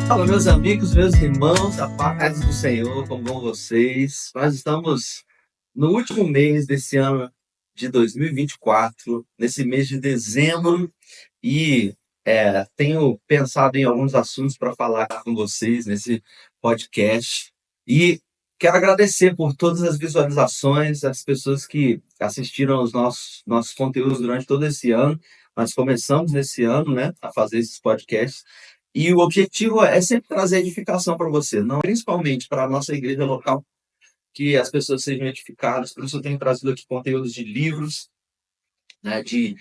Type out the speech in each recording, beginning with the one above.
Fala, meus amigos, meus irmãos, a paz do Senhor, como vão vocês? Nós estamos no último mês desse ano de 2024, nesse mês de dezembro, e tenho pensado em alguns assuntos para falar com vocês nesse podcast. E quero agradecer por todas as visualizações, as pessoas que assistiram aos nossos conteúdos durante todo esse ano. Nós começamos nesse ano, né, a fazer esses podcasts. E o objetivo é sempre trazer edificação para você, não principalmente para a nossa igreja local, que as pessoas sejam edificadas. Por isso eu tenho trazido aqui conteúdos de livros, né, de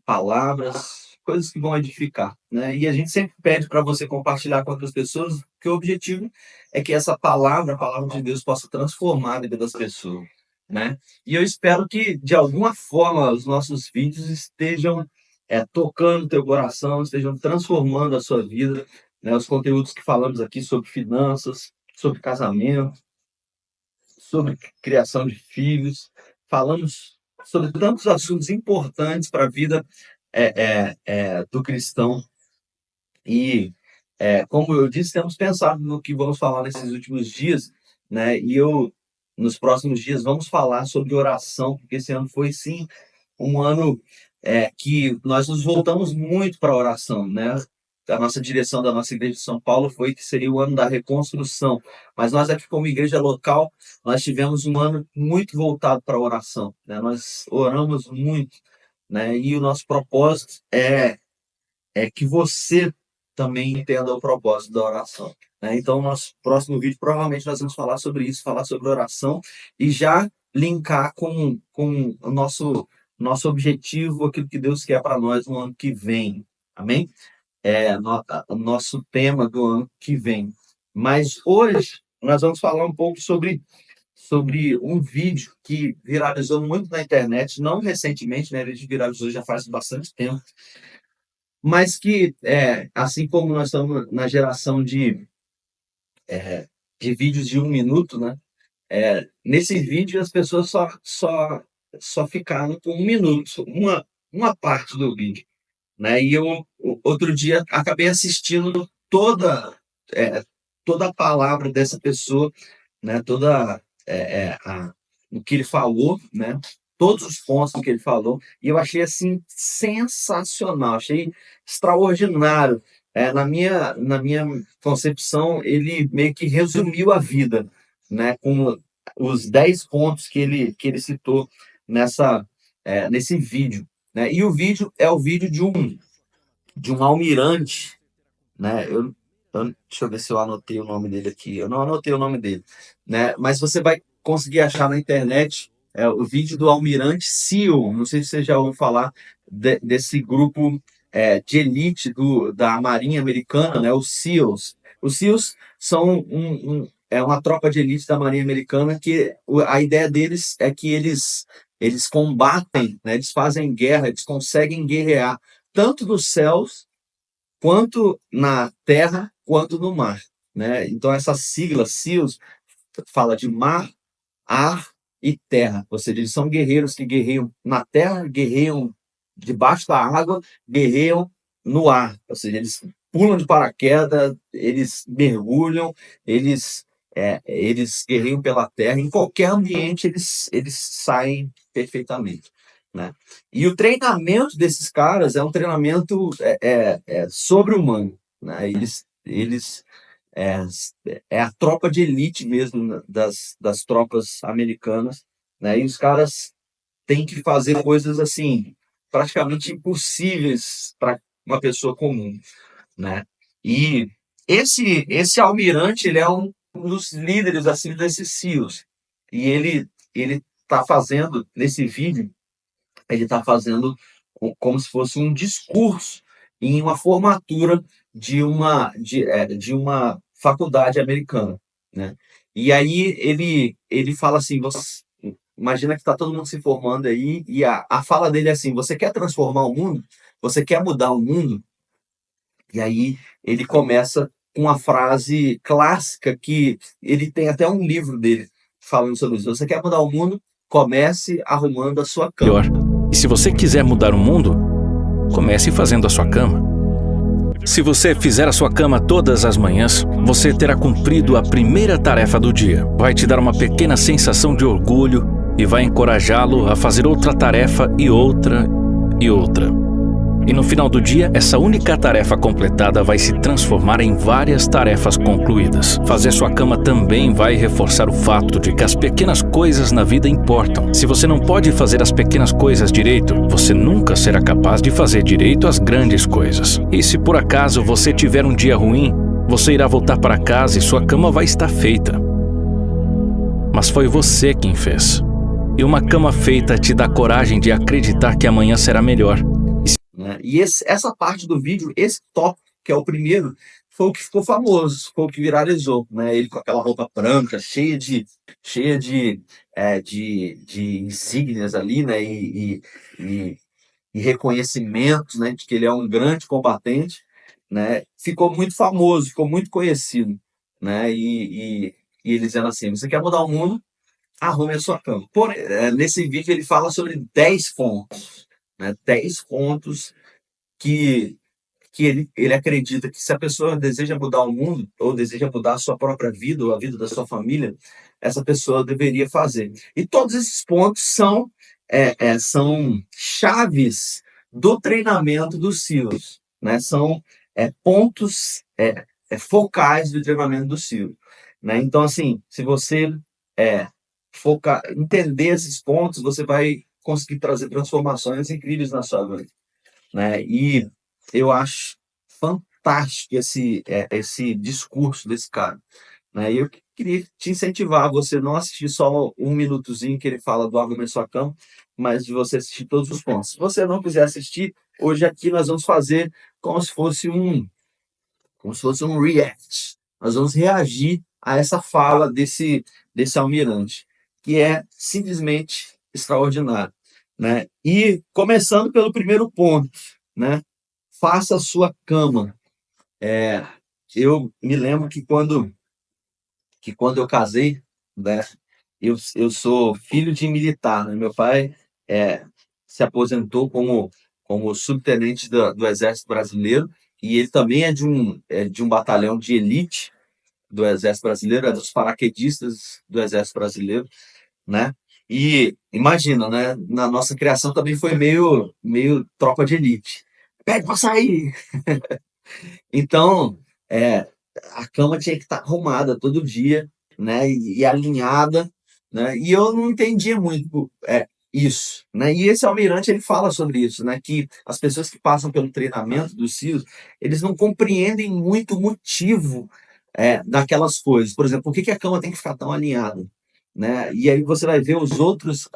palavras, coisas que vão edificar, né? E a gente sempre pede para você compartilhar com outras pessoas, porque o objetivo é que essa palavra, a palavra de Deus, possa transformar a vida das pessoas, né? E eu espero que, de alguma forma, os nossos vídeos estejam tocando o teu coração, estejam transformando a sua vida, né? Os conteúdos que falamos aqui sobre finanças, sobre casamento, sobre criação de filhos, falamos sobre tantos assuntos importantes para a vida do cristão. E, como eu disse, temos pensado no que vamos falar nesses últimos dias, né? Nos próximos dias, vamos falar sobre oração, porque esse ano foi, sim, um ano que nós nos voltamos muito para a oração, né? A nossa direção da nossa igreja de São Paulo foi que seria o ano da reconstrução, mas nós aqui como igreja local, nós tivemos um ano muito voltado para a oração, né? Nós oramos muito, né? E o nosso propósito é que você também entenda o propósito da oração, né? Então, no nosso próximo vídeo, provavelmente nós vamos falar sobre isso, falar sobre oração e já linkar com o nosso objetivo, aquilo que Deus quer para nós no ano que vem. Amém? O nosso tema do ano que vem. Mas hoje nós vamos falar um pouco sobre um vídeo que viralizou muito na internet, não recentemente, né? Ele viralizou já faz bastante tempo, mas que, assim como nós estamos na geração de vídeos de 1 minuto, né? Nesse vídeo as pessoas só ficaram com 1 minuto, uma parte do vídeo, né? E eu, outro dia, acabei assistindo toda a palavra dessa pessoa, né? O que ele falou, né? Todos os pontos que ele falou, e eu achei assim sensacional, achei extraordinário. Na minha concepção, ele meio que resumiu a vida, né? Com os 10 pontos que ele citou nesse vídeo, né? E o vídeo é o vídeo de um almirante, né? Deixa eu ver se eu anotei o nome dele aqui. Eu não anotei o nome dele, né? Mas você vai conseguir achar na internet o vídeo do almirante SEAL. Não sei se você já ouviu falar desse grupo de elite da Marinha Americana, né? Os SEALs. Os SEALs são uma tropa de elite da Marinha Americana que a ideia deles é que eles combatem, né? Eles fazem guerra, eles conseguem guerrear tanto nos céus quanto na terra, quanto no mar, né? Então essa sigla SEALs fala de mar, ar e terra, ou seja, eles são guerreiros que guerreiam na terra, guerreiam debaixo da água, guerreiam no ar, ou seja, eles pulam de paraquedas, eles mergulham, eles guerreiam pela terra, em qualquer ambiente eles saem perfeitamente, né? E o treinamento desses caras é um treinamento sobre-humano, né? Eles é, é a tropa de elite mesmo, né, das tropas americanas, né? E os caras têm que fazer coisas assim praticamente impossíveis para uma pessoa comum, né? E esse almirante, ele é um dos líderes assim desses SEALs, e ele está fazendo nesse vídeo, ele está fazendo como se fosse um discurso em uma formatura de uma faculdade americana, né? E aí ele fala assim, imagina que está todo mundo se formando aí, e a fala dele é assim: você quer transformar o mundo? Você quer mudar o mundo? E aí ele começa com uma frase clássica que ele tem até um livro dele falando sobre isso. Você quer mudar o mundo? Comece arrumando a sua cama. E se você quiser mudar o mundo, comece fazendo a sua cama. Se você fizer a sua cama todas as manhãs, você terá cumprido a primeira tarefa do dia. Vai te dar uma pequena sensação de orgulho e vai encorajá-lo a fazer outra tarefa e outra e outra. E no final do dia, essa única tarefa completada vai se transformar em várias tarefas concluídas. Fazer sua cama também vai reforçar o fato de que as pequenas coisas na vida importam. Se você não pode fazer as pequenas coisas direito, você nunca será capaz de fazer direito as grandes coisas. E se por acaso você tiver um dia ruim, você irá voltar para casa e sua cama vai estar feita. Mas foi você quem fez. E uma cama feita te dá coragem de acreditar que amanhã será melhor. Né? E essa parte do vídeo, esse tópico, que é o primeiro, foi o que ficou famoso, foi o que viralizou, né? Ele com aquela roupa branca, cheia de insígnias ali, né? E reconhecimentos, né? De que ele é um grande combatente, né? Ficou muito famoso, ficou muito conhecido, né? E ele dizendo assim: você quer mudar o mundo? Arrume a sua cama. Porém, nesse vídeo ele fala sobre 10 pontos, né? 10 pontos que, que ele acredita que se a pessoa deseja mudar o mundo, ou deseja mudar a sua própria vida, ou a vida da sua família, essa pessoa deveria fazer. E todos esses pontos são chaves do treinamento dos SEALs, né? São pontos focais do treinamento do SEAL. Né? Então, assim, se você entender esses pontos, você vai conseguir trazer transformações incríveis na sua vida. Né? E eu acho fantástico esse discurso desse cara. Né? E eu queria te incentivar a você não assistir só um minutozinho que ele fala do Arrume Sua Cama, mas de você assistir todos os pontos. Se você não quiser assistir, hoje aqui nós vamos fazer como se fosse um react. Nós vamos reagir a essa fala desse almirante, que é simplesmente extraordinário. Né? E começando pelo primeiro ponto, né? Faça a sua cama. Eu me lembro que quando eu casei, né? Eu sou filho de militar, né? Meu pai se aposentou como subtenente do Exército Brasileiro, e ele também é de um batalhão de elite do Exército Brasileiro, é dos paraquedistas do Exército Brasileiro, né? E imagina, né? Na nossa criação também foi meio tropa de elite. Pede pra sair! Então, é, a cama tinha que estar arrumada todo dia, né? E alinhada, né? E eu não entendia muito isso, né? E esse almirante ele fala sobre isso, né? Que as pessoas que passam pelo treinamento dos SEALs, eles não compreendem muito o motivo daquelas coisas. Por exemplo, por que a cama tem que ficar tão alinhada? Né? E aí você vai ver os outros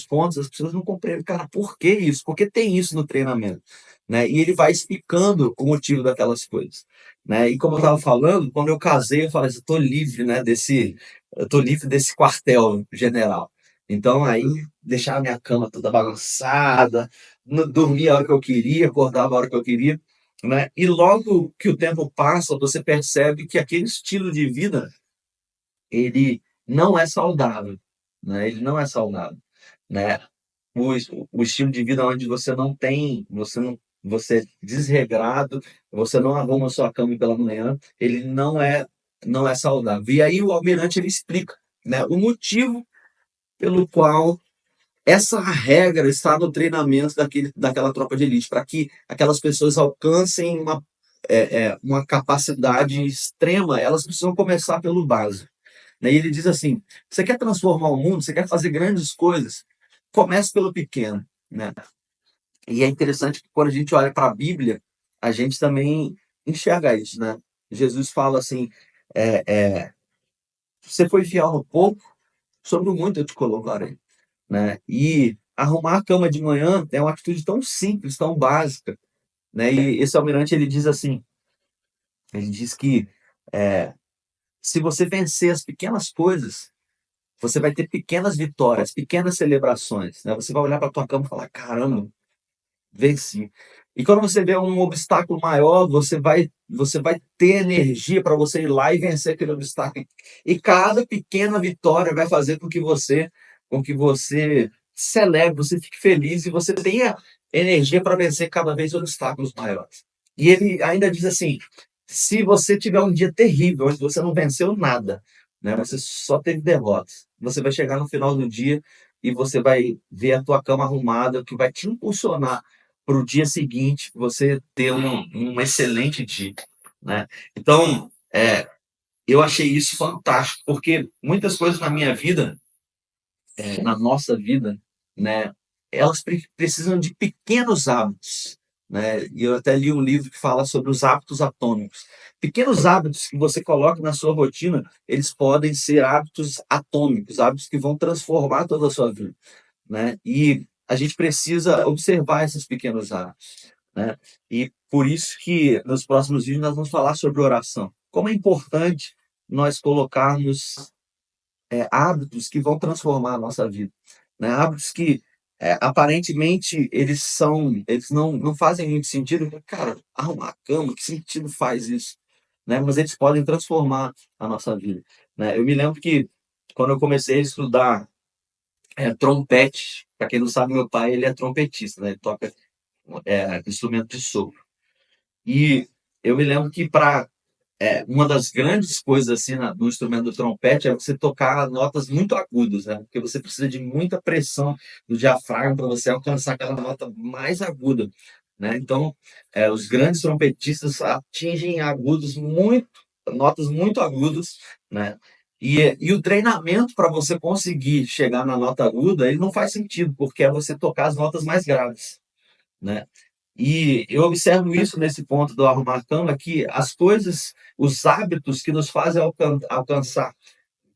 pontos, as pessoas não compreendem, cara, por que isso? Por que tem isso no treinamento? Né? E ele vai explicando o motivo daquelas coisas. Né? E como eu estava falando, quando eu casei, eu falei, eu estou livre, né, eu tô livre desse quartel general. Então aí deixava minha cama toda bagunçada, dormia a hora que eu queria, acordava a hora que eu queria. Né? E logo que o tempo passa, você percebe que aquele estilo de vida ele não é saudável, né? Ele não é saudável, né? O estilo de vida onde você não tem, você é desregrado, você não arruma sua cama pela manhã, ele não é saudável. E aí o almirante ele explica, né, o motivo pelo qual essa regra está no treinamento daquela tropa de elite, para que aquelas pessoas alcancem uma capacidade extrema, elas precisam começar pelo básico. Né? E ele diz assim: você quer transformar o mundo, você quer fazer grandes coisas, comece pelo pequeno. Né? E é interessante que quando a gente olha para a Bíblia, a gente também enxerga isso. Né? Jesus fala assim: você foi fiel no pouco, sobre o muito eu te colocarei. Né? E arrumar a cama de manhã é uma atitude tão simples, tão básica. Né? E esse almirante ele diz assim: ele diz que se você vencer as pequenas coisas, você vai ter pequenas vitórias, pequenas celebrações, né? Você vai olhar para a tua cama e falar: caramba, venci. E quando você vê um obstáculo maior, você vai ter energia para você ir lá e vencer aquele obstáculo. E cada pequena vitória vai fazer com que você celebre, você fique feliz e você tenha energia para vencer cada vez obstáculos maiores. E ele ainda diz assim: se você tiver um dia terrível, onde você não venceu nada, né, você só teve derrotas, você vai chegar no final do dia e você vai ver a tua cama arrumada, o que vai te impulsionar para o dia seguinte, você ter um excelente dia, né? Então, eu achei isso fantástico, porque muitas coisas na minha vida, na nossa vida, né, elas precisam de pequenos hábitos, né? E eu até li um livro que fala sobre os hábitos atômicos. Pequenos hábitos que você coloca na sua rotina, eles podem ser hábitos atômicos, hábitos que vão transformar toda a sua vida, né? E a gente precisa observar esses pequenos hábitos, né? E por isso que nos próximos vídeos nós vamos falar sobre oração. Como é importante nós colocarmos hábitos que vão transformar a nossa vida, né? Hábitos que aparentemente eles não fazem muito sentido. Cara, arrumar a cama, que sentido faz isso, né? Mas eles podem transformar a nossa vida, né? Eu me lembro que quando eu comecei a estudar trompete, para quem não sabe, meu pai ele é trompetista, né? Ele toca instrumento de sopro. E eu me lembro que para uma das grandes coisas assim no instrumento do trompete é você tocar notas muito agudas, né? Porque você precisa de muita pressão do diafragma para você alcançar aquela nota mais aguda, né? Então, os grandes trompetistas atingem notas muito agudas, né? E o treinamento para você conseguir chegar na nota aguda, ele não faz sentido, porque é você tocar as notas mais graves, né? E eu observo isso nesse ponto do arrumar cama, que as coisas, os hábitos que nos fazem alcançar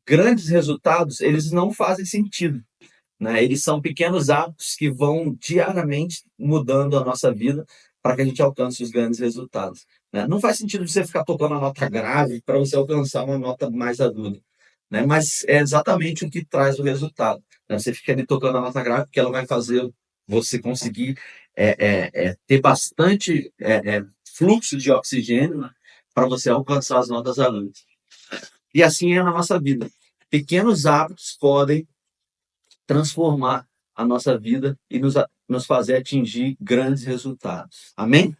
grandes resultados, eles não fazem sentido, né? Eles são pequenos hábitos que vão diariamente mudando a nossa vida para que a gente alcance os grandes resultados, né? Não faz sentido você ficar tocando a nota grave para você alcançar uma nota mais aguda, né? Mas é exatamente o que traz o resultado, né? Você fica ali tocando a nota grave porque ela vai fazer você conseguir ter bastante fluxo de oxigênio, né, para você alcançar as notas agudas. E assim é na nossa vida. Pequenos hábitos podem transformar a nossa vida e nos fazer atingir grandes resultados. Amém?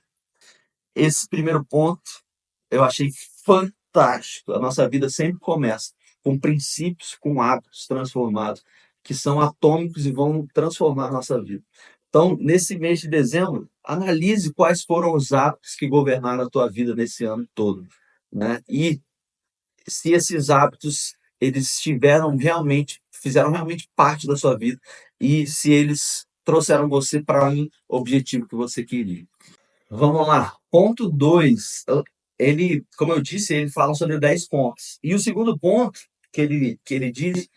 Esse primeiro ponto eu achei fantástico. A nossa vida sempre começa com princípios, com hábitos transformados, que são atômicos e vão transformar a nossa vida. Então, nesse mês de dezembro, analise quais foram os hábitos que governaram a tua vida nesse ano todo, né? E se esses hábitos eles fizeram realmente parte da sua vida e se eles trouxeram você para um objetivo que você queria. Vamos lá. Ponto 2. Ele, como eu disse, ele fala sobre 10 pontos. E o segundo ponto que ele diz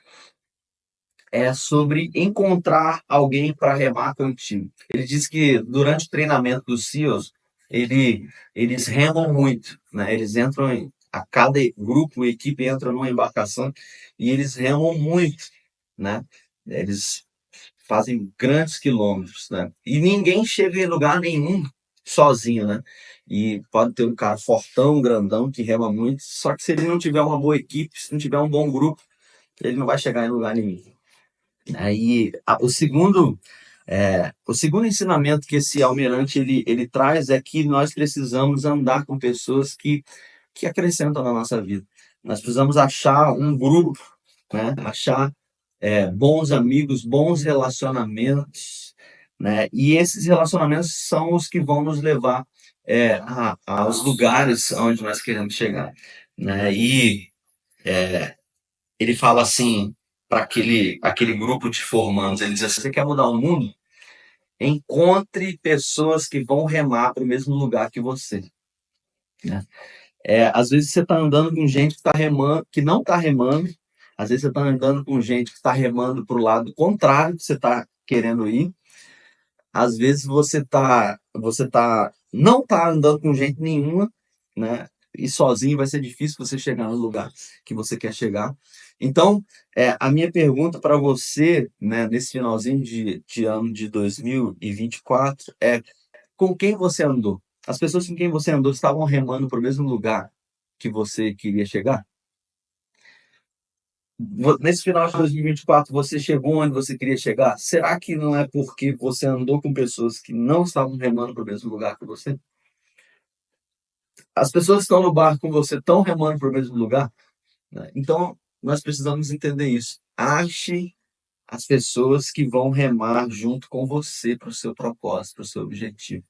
é sobre encontrar alguém para remar contigo. Ele diz que durante o treinamento dos SEALs, eles remam muito, né? Eles entram a cada grupo, equipe entra numa embarcação e eles remam muito, né? Eles fazem grandes quilômetros, né? E ninguém chega em lugar nenhum sozinho, né? E pode ter um cara fortão, grandão, que rema muito, só que se ele não tiver uma boa equipe, se não tiver um bom grupo, ele não vai chegar em lugar nenhum. Aí, o segundo ensinamento que esse almirante ele traz é que nós precisamos andar com pessoas que acrescentam na nossa vida. Nós precisamos achar um grupo, né? Achar bons amigos, bons relacionamentos, né? E esses relacionamentos são os que vão nos levar aos lugares onde nós queremos chegar, né? E ele fala assim para aquele grupo de formandos, ele diz assim: você quer mudar o mundo? Encontre pessoas que vão remar para o mesmo lugar que você, né? Às vezes você está andando com gente que está remando, que não está remando. Às vezes você está andando com gente que está remando para o lado contrário que você está querendo ir. Às vezes não está andando com gente nenhuma, né? E sozinho vai ser difícil você chegar no lugar que você quer chegar. Então, a minha pergunta para você, né, nesse finalzinho de ano de 2024 é: com quem você andou? As pessoas com quem você andou estavam remando para o mesmo lugar que você queria chegar? Nesse final de 2024, você chegou onde você queria chegar? Será que não é porque você andou com pessoas que não estavam remando para o mesmo lugar que você? As pessoas que estão no barco com você estão remando para o mesmo lugar, né? Então, nós precisamos entender isso. Ache as pessoas que vão remar junto com você para o seu propósito, para o seu objetivo,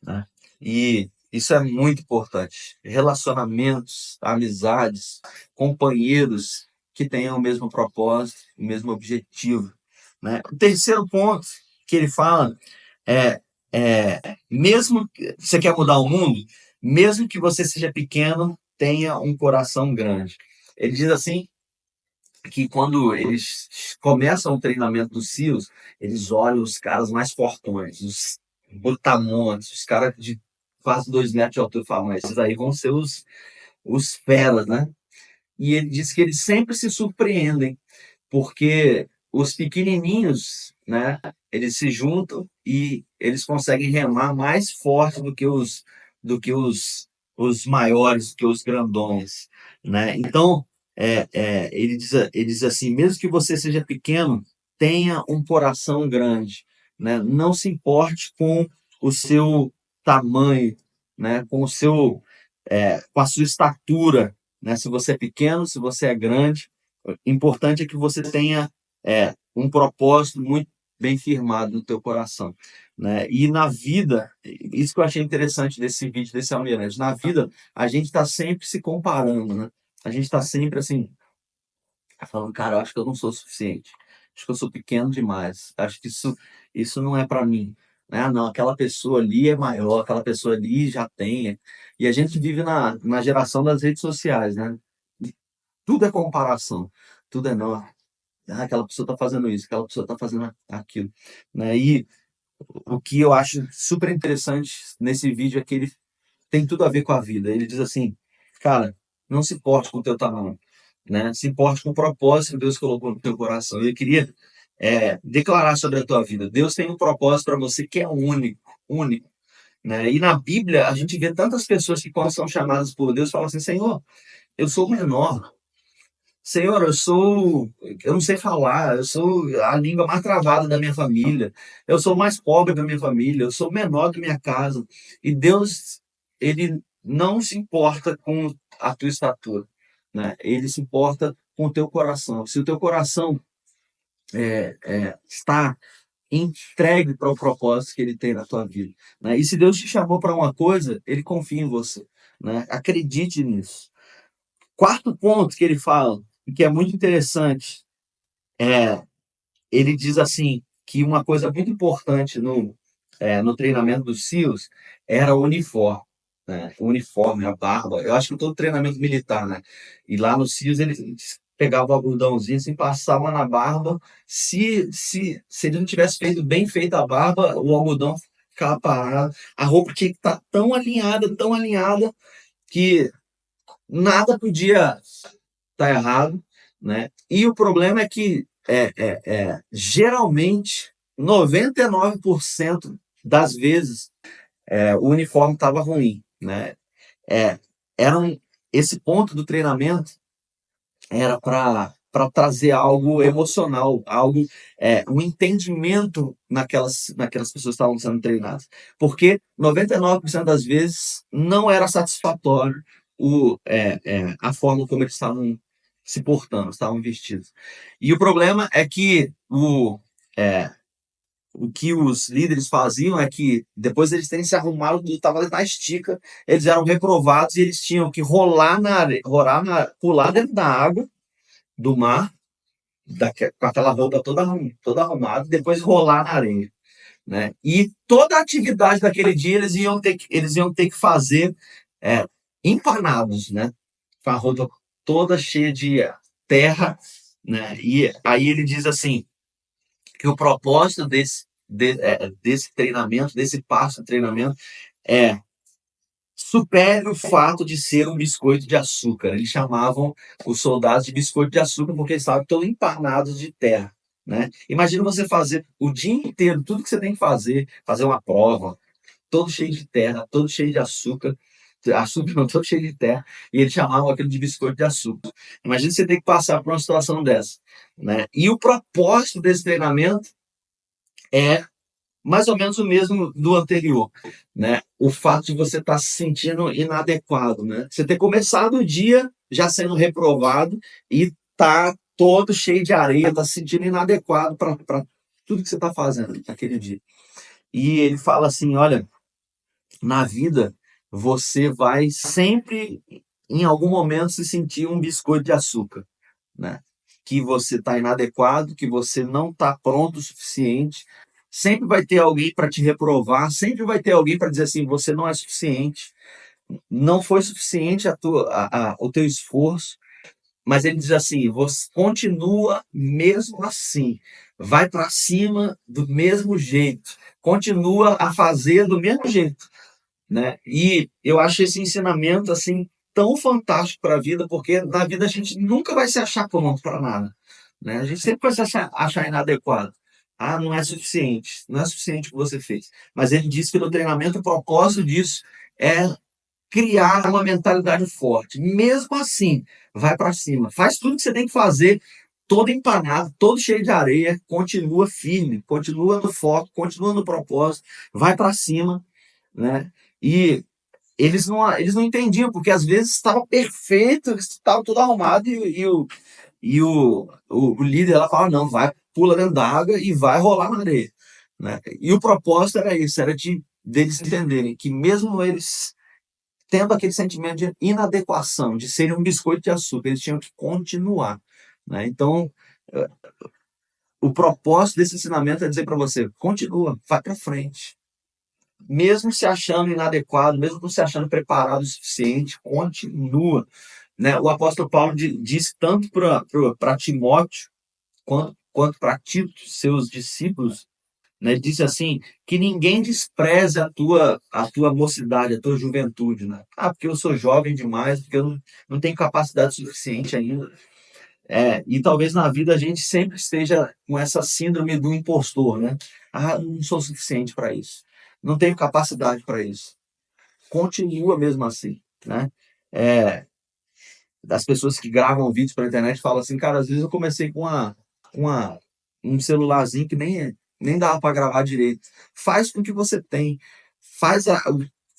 né? E isso é muito importante. Relacionamentos, amizades, companheiros que tenham o mesmo propósito, o mesmo objetivo, né? O terceiro ponto que ele fala é, mesmo que você quer mudar o mundo, mesmo que você seja pequeno, tenha um coração grande. Ele diz assim que quando eles começam o treinamento dos SEALs, eles olham os caras mais fortões, os brutamontes, os caras de quase 2 metros de altura, e falam, mas esses aí vão ser os feras, né? E ele diz que eles sempre se surpreendem, porque os pequenininhos, né, eles se juntam e eles conseguem remar mais forte do que os maiores, do que os grandões, né? Então, ele diz assim, mesmo que você seja pequeno, tenha um coração grande, né? Não se importe com o seu tamanho, né? Com a sua estatura, né? Se você é pequeno, se você é grande, o importante é que você tenha um propósito muito bem firmado no teu coração, né? E na vida, isso que eu achei interessante desse vídeo desse almirante, na vida a gente está sempre se comparando, né? A gente está sempre assim, falando, cara, eu acho que eu não sou o suficiente, acho que eu sou pequeno demais, acho que isso não é para mim, né? Ah, não, aquela pessoa ali é maior, aquela pessoa ali já tem, e a gente vive na geração das redes sociais, né? Tudo é comparação, tudo é não. Ah, aquela pessoa está fazendo isso, aquela pessoa está fazendo aquilo, né? E o que eu acho super interessante nesse vídeo é que ele tem tudo a ver com a vida. Ele diz assim, cara, não se importe com o teu tamanho, né? Se importe com o propósito que Deus colocou no teu coração. E eu queria declarar sobre a tua vida. Deus tem um propósito para você que é único, único, né? E na Bíblia a gente vê tantas pessoas que quando são chamadas por Deus falam assim, Senhor, eu sou o menor. Senhor, eu não sei falar, eu sou a língua mais travada da minha família, eu sou o mais pobre da minha família, eu sou o menor da minha casa. E Deus, ele não se importa com a tua estatura, né? Ele se importa com o teu coração. Se o teu coração está entregue para o propósito que ele tem na tua vida, né? E se Deus te chamou para uma coisa, ele confia em você, né? Acredite nisso. Quarto ponto que ele fala, que é muito interessante, ele diz assim que uma coisa muito importante no treinamento dos SEALs era o uniforme, né? O uniforme, a barba. Eu acho que todo treinamento militar, né? E lá nos SEALs eles pegavam o algodãozinho, assim, passavam na barba. Se ele não tivesse feito bem feita a barba, o algodão ficava parado. A roupa tinha que estar tão alinhada, que nada podia estar errado, né? E o problema é que geralmente 99% das vezes o uniforme estava ruim, né? É, era esse ponto do treinamento era para trazer algo emocional, algo um entendimento naquelas pessoas que estavam sendo treinadas, porque 99% das vezes não era satisfatório a forma como eles estavam se portando, estavam vestidos. E o problema é que o que os líderes faziam é que, depois eles terem se arrumado, estava na estica, eles eram reprovados e eles tinham que pular dentro da água, do mar, com aquela roupa toda arrumada, e depois rolar na areia, né? E toda a atividade daquele dia eles iam ter que fazer é, empanados, né? Com a roupa toda cheia de terra, né? E aí ele diz assim, que o propósito desse treinamento, desse passo de treinamento, é supere o fato de ser um biscoito de açúcar. Eles chamavam os soldados de biscoito de açúcar porque eles estavam todos empanados de terra, né? Imagina você fazer o dia inteiro, tudo que você tem que fazer uma prova, todo cheio de terra, todo cheio de açúcar não, todo cheio de terra, e eles chamavam aquilo de biscoito de açúcar. Imagina você ter que passar por uma situação dessa, né? E o propósito desse treinamento é mais ou menos o mesmo do anterior, né? O fato de você estar se sentindo inadequado, né? Você ter começado o dia já sendo reprovado e tá todo cheio de areia, tá se sentindo inadequado para tudo que você está fazendo naquele dia. E ele fala assim, olha, na vida você vai sempre, em algum momento, se sentir um biscoito de açúcar, né? Que você está inadequado, que você não está pronto o suficiente. Sempre vai ter alguém para te reprovar, sempre vai ter alguém para dizer assim: você não é suficiente, não foi suficiente o teu esforço. Mas ele diz assim: você continua mesmo assim, vai para cima do mesmo jeito, continua a fazer do mesmo jeito, né? E eu acho esse ensinamento assim tão fantástico para a vida, porque na vida a gente nunca vai se achar pronto para nada, né? A gente sempre vai se achar inadequado. Ah, não é suficiente, não é suficiente o que você fez. Mas ele diz que no treinamento o propósito disso é criar uma mentalidade forte. Mesmo assim, vai para cima, faz tudo que você tem que fazer, todo empanado, todo cheio de areia, continua firme, continua no foco, continua no propósito, vai para cima, né? E eles não entendiam, porque às vezes estava perfeito, estava tudo arrumado e o líder ela fala, não, vai, pula dentro d'água e vai rolar na areia, né? E o propósito era isso, era deles entenderem que mesmo eles tendo aquele sentimento de inadequação, de serem um biscoito de açúcar, eles tinham que continuar, né? Então, eh, o propósito desse ensinamento é dizer para você, continua, vai para frente, mesmo se achando inadequado, mesmo não se achando preparado o suficiente, continua, né? O apóstolo Paulo disse tanto para Timóteo quanto para Tito, seus discípulos, né? Ele disse assim, que ninguém despreze a tua mocidade, a tua juventude, né? Ah, porque eu sou jovem demais, porque eu não tenho capacidade suficiente ainda. E talvez na vida a gente sempre esteja com essa síndrome do impostor, né? Ah, não sou suficiente para isso. Não tenho capacidade para isso. Continua mesmo assim, né? É, das pessoas que gravam vídeos para a internet falam assim, cara, às vezes eu comecei com um celularzinho que nem dava para gravar direito. Faz com o que você tem. Faz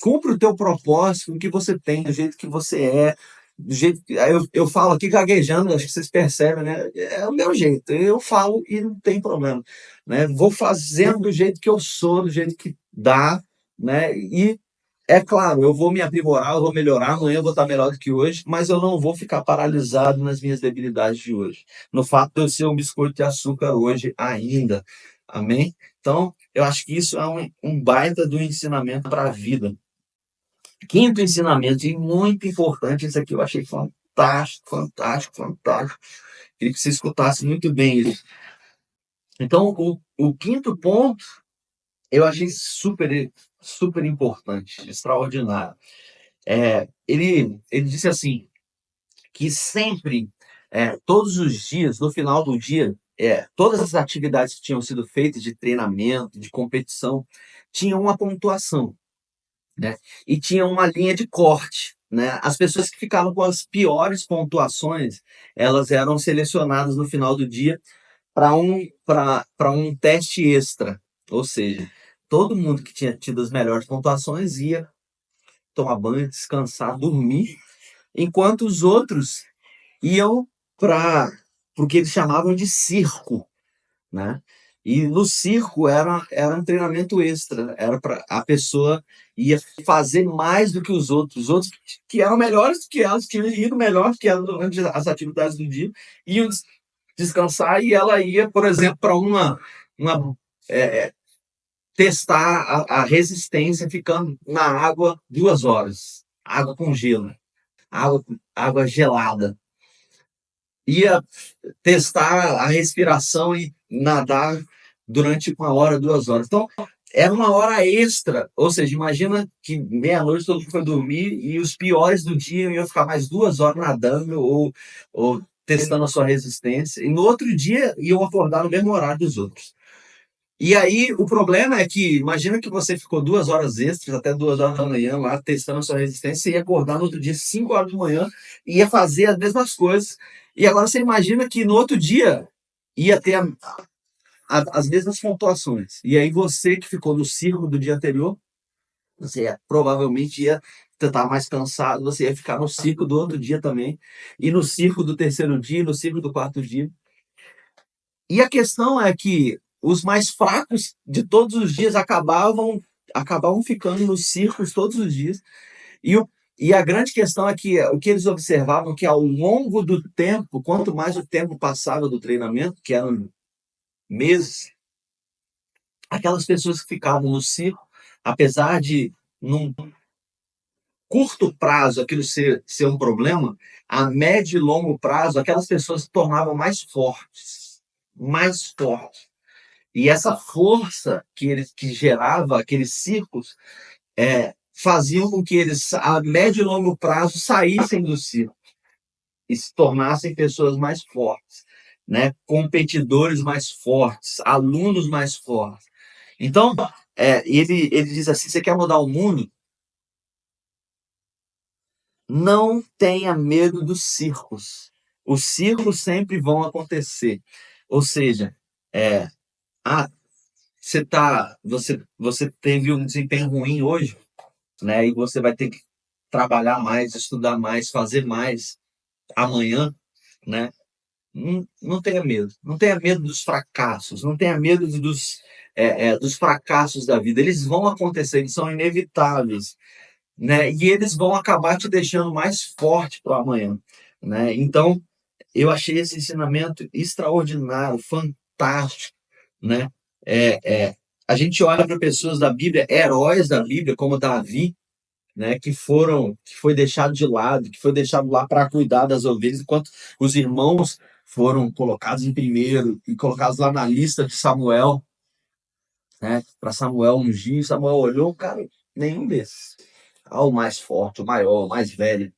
cumpre o teu propósito com o que você tem, do jeito que você é, do jeito que aí eu falo aqui gaguejando, acho que vocês percebem, né? É o meu jeito. Eu falo e não tem problema, né? Vou fazendo do jeito que eu sou, do jeito que dá, né? E é claro, eu vou me aprimorar, eu vou melhorar, amanhã eu vou estar melhor do que hoje, mas eu não vou ficar paralisado nas minhas debilidades de hoje. No fato de eu ser um biscoito de açúcar hoje ainda. Amém? Então, eu acho que isso é um baita do ensinamento para a vida. Quinto ensinamento, e muito importante, isso aqui eu achei fantástico, fantástico, fantástico. Queria que você escutasse muito bem isso. Então, o quinto ponto, eu achei super, super importante, extraordinário. Ele disse assim, que sempre, todos os dias, no final do dia, todas as atividades que tinham sido feitas de treinamento, de competição, tinham uma pontuação, né? E tinha uma linha de corte, né? As pessoas que ficavam com as piores pontuações, elas eram selecionadas no final do dia para um teste extra, ou seja, todo mundo que tinha tido as melhores pontuações ia tomar banho, descansar, dormir, enquanto os outros iam para o que eles chamavam de circo, né? E no circo era um treinamento extra, era para a pessoa ia fazer mais do que os outros que eram melhores do que elas, tinham ido melhor do que elas durante as atividades do dia, iam descansar e ela ia, por exemplo, para uma testar a resistência ficando na água 2 horas, água com gelo, água gelada. Ia testar a respiração e nadar durante 1 hora, 2 horas. Então, era uma hora extra. Ou seja, imagina que meia-noite todo mundo foi dormir e os piores do dia iam ficar mais 2 horas nadando ou testando a sua resistência. E no outro dia iam acordar no mesmo horário dos outros. E aí, o problema é que, imagina que você ficou 2 horas extras, até 2 horas da manhã lá, testando a sua resistência, e ia acordar no outro dia, 5 horas da manhã, e ia fazer as mesmas coisas. E agora você imagina que no outro dia ia ter as mesmas pontuações. E aí você que ficou no circo do dia anterior, provavelmente ia estar mais cansado, você ia ficar no circo do outro dia também, e no circo do terceiro dia, no circo do quarto dia. E a questão é que os mais fracos de todos os dias acabavam ficando nos circos todos os dias. E, e a grande questão é que o que eles observavam é que ao longo do tempo, quanto mais o tempo passava do treinamento, que eram meses, aquelas pessoas que ficavam no circo, apesar de num curto prazo aquilo ser um problema, a médio e longo prazo aquelas pessoas se tornavam mais fortes, mais fortes. E essa força que gerava aqueles círculos faziam com que eles, a médio e longo prazo, saíssem do circo e se tornassem pessoas mais fortes, né? Competidores mais fortes, alunos mais fortes. Então, ele diz assim: você quer mudar o mundo? Não tenha medo dos circos. Os circos sempre vão acontecer. Ou seja, é, ah, você teve um desempenho ruim hoje, né? E você vai ter que trabalhar mais, estudar mais, fazer mais amanhã, né? Não tenha medo. Não tenha medo dos fracassos. Não tenha medo dos fracassos da vida. Eles vão acontecer, eles são inevitáveis, né? E eles vão acabar te deixando mais forte para amanhã, né? Então, eu achei esse ensinamento extraordinário, fantástico, né? É, é, a gente olha para pessoas da Bíblia, heróis da Bíblia, como Davi, né? Que foi deixado de lado, que foi deixado lá para cuidar das ovelhas, enquanto os irmãos foram colocados em primeiro e colocados lá na lista de Samuel, né? Para Samuel ungir. Samuel olhou, cara, nenhum desses. O mais forte, o maior, o mais velho.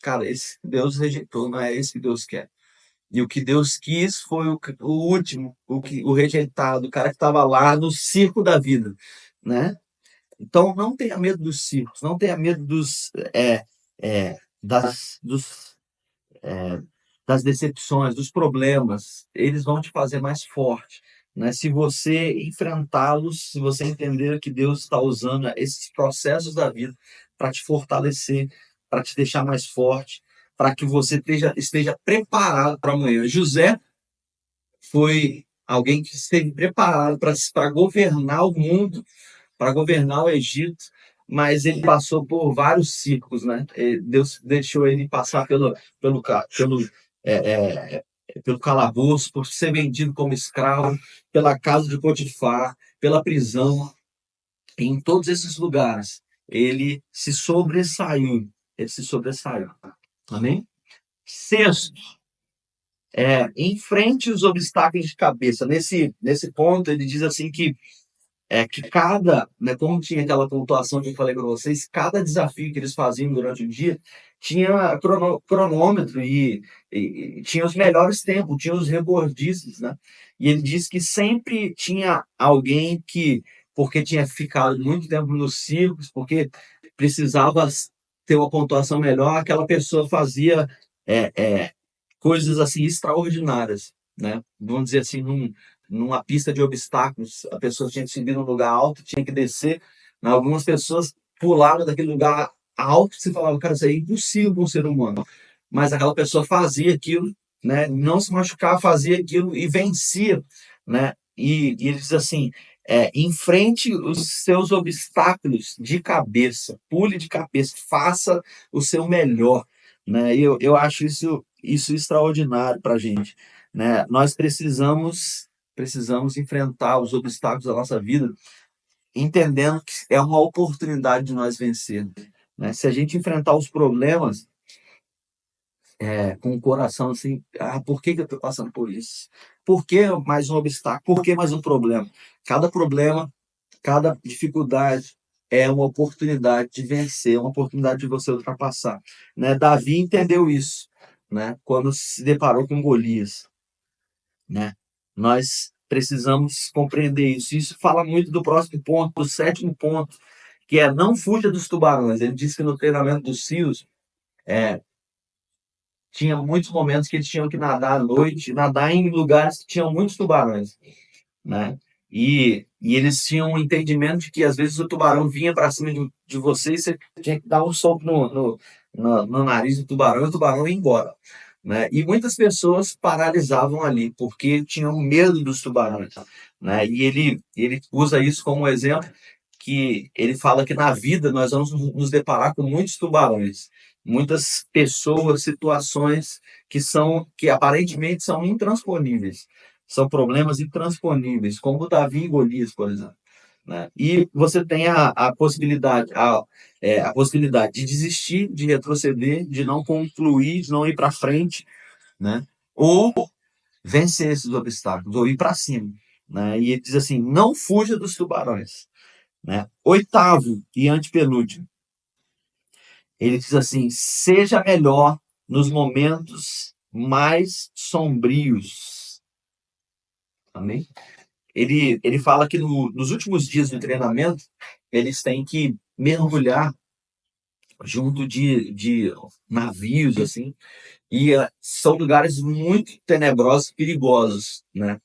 Cara, esse Deus rejeitou, não é esse que Deus quer. E o que Deus quis foi o último, o rejeitado, o cara que estava lá no circo da vida, né? Então não tenha medo dos circos, não tenha medo é, das, dos, das decepções, dos problemas. Eles vão te fazer mais forte, né? Se você enfrentá-los, se você entender que Deus está usando esses processos da vida para te fortalecer, para te deixar mais forte, para que você esteja preparado para amanhã. José foi alguém que esteve preparado para governar o mundo, para governar o Egito, mas ele passou por vários ciclos, né? Deus deixou ele passar pelo calabouço, por ser vendido como escravo, pela casa de Potifar, pela prisão. E em todos esses lugares, ele se sobressaiu. Ele se sobressaiu. Amém? Sexto, enfrente os obstáculos de cabeça. Nesse ponto, ele diz assim que cada, né, como tinha aquela pontuação que eu falei para vocês, cada desafio que eles faziam durante o dia tinha cronômetro e tinha os melhores tempos, tinha os recordistas, né? E ele disse que sempre tinha alguém que, porque tinha ficado muito tempo nos circos, porque precisava ter uma pontuação melhor, aquela pessoa fazia é, é, coisas assim extraordinárias, né? Vamos dizer assim, numa pista de obstáculos, a pessoa tinha que subir num lugar alto, tinha que descer. Algumas pessoas pularam daquele lugar alto e você falava, cara, isso aí é impossível para um ser humano. Mas aquela pessoa fazia aquilo, né? Não se machucava, fazia aquilo e vencia, né? E ele diz assim, enfrente os seus obstáculos de cabeça, pule de cabeça, faça o seu melhor, né? E eu acho isso extraordinário para a gente, né? Nós precisamos enfrentar os obstáculos da nossa vida, entendendo que é uma oportunidade de nós vencermos, né? Se a gente enfrentar os problemas com o coração assim, por que eu estou passando por isso? Por que mais um obstáculo? Por que mais um problema? Cada problema, cada dificuldade é uma oportunidade de vencer, uma oportunidade de você ultrapassar, né? Davi entendeu isso, né? Quando se deparou com Golias, né? Nós precisamos compreender isso. Isso fala muito do próximo ponto, do sétimo ponto, que é não fuja dos tubarões. Ele disse que no treinamento dos CIOs tinha muitos momentos que eles tinham que nadar à noite, nadar em lugares que tinham muitos tubarões, né? E eles tinham um entendimento de que às vezes o tubarão vinha para cima de você e você tinha que dar um soco no nariz do tubarão e o tubarão ia embora, né? E muitas pessoas paralisavam ali porque tinham medo dos tubarões, né? E ele usa isso como exemplo que ele fala que na vida nós vamos nos deparar com muitos tubarões, muitas pessoas, situações que aparentemente são intransponíveis, são problemas intransponíveis, como Davi e Golias, por exemplo, né? E você tem a possibilidade de desistir, de retroceder, de não concluir, de não ir para frente, né? Ou vencer esses obstáculos, ou ir para cima, né? E ele diz assim: não fuja dos tubarões, né? Oitavo e antepenúltimo, ele diz assim: seja melhor nos momentos mais sombrios. Amém? Ele fala que nos últimos dias do treinamento, eles têm que mergulhar junto de navios, assim, e são lugares muito tenebrosos, perigosos, né?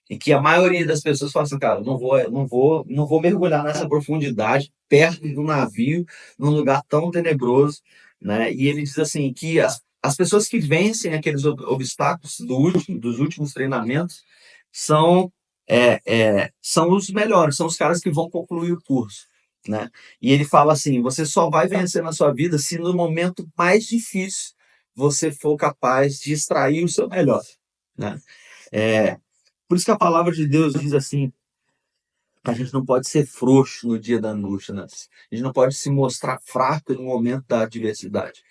E que a maioria das pessoas fala assim, cara, não vou mergulhar nessa profundidade, perto do navio, num lugar tão tenebroso, né? E ele diz assim que as pessoas que vencem aqueles obstáculos dos últimos treinamentos são são os melhores, são os caras que vão concluir o curso, né? E ele fala assim, você só vai vencer na sua vida se no momento mais difícil você for capaz de extrair o seu melhor, né? É, por isso que a palavra de Deus diz assim, que a gente não pode ser frouxo no dia da angústia, né? A gente não pode se mostrar fraco no momento da adversidade.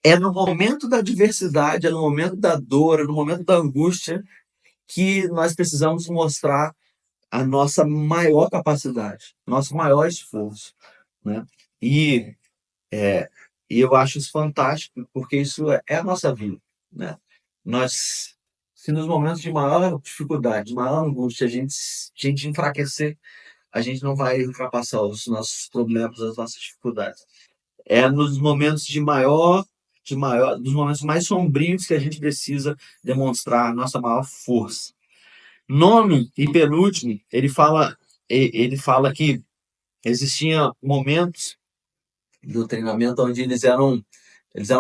É no momento da adversidade, é no momento da dor, é no momento da angústia que nós precisamos mostrar a nossa maior capacidade, nosso maior esforço, né? E, é, e eu acho isso fantástico, porque isso é a nossa vida, né? Nós, se nos momentos de maior dificuldade, de maior angústia, a gente enfraquecer, a gente não vai ultrapassar os nossos problemas, as nossas dificuldades. É nos momentos dos momentos mais sombrios que a gente precisa demonstrar a nossa maior força. Nono e penúltimo, ele fala que existiam momentos do treinamento onde eles eram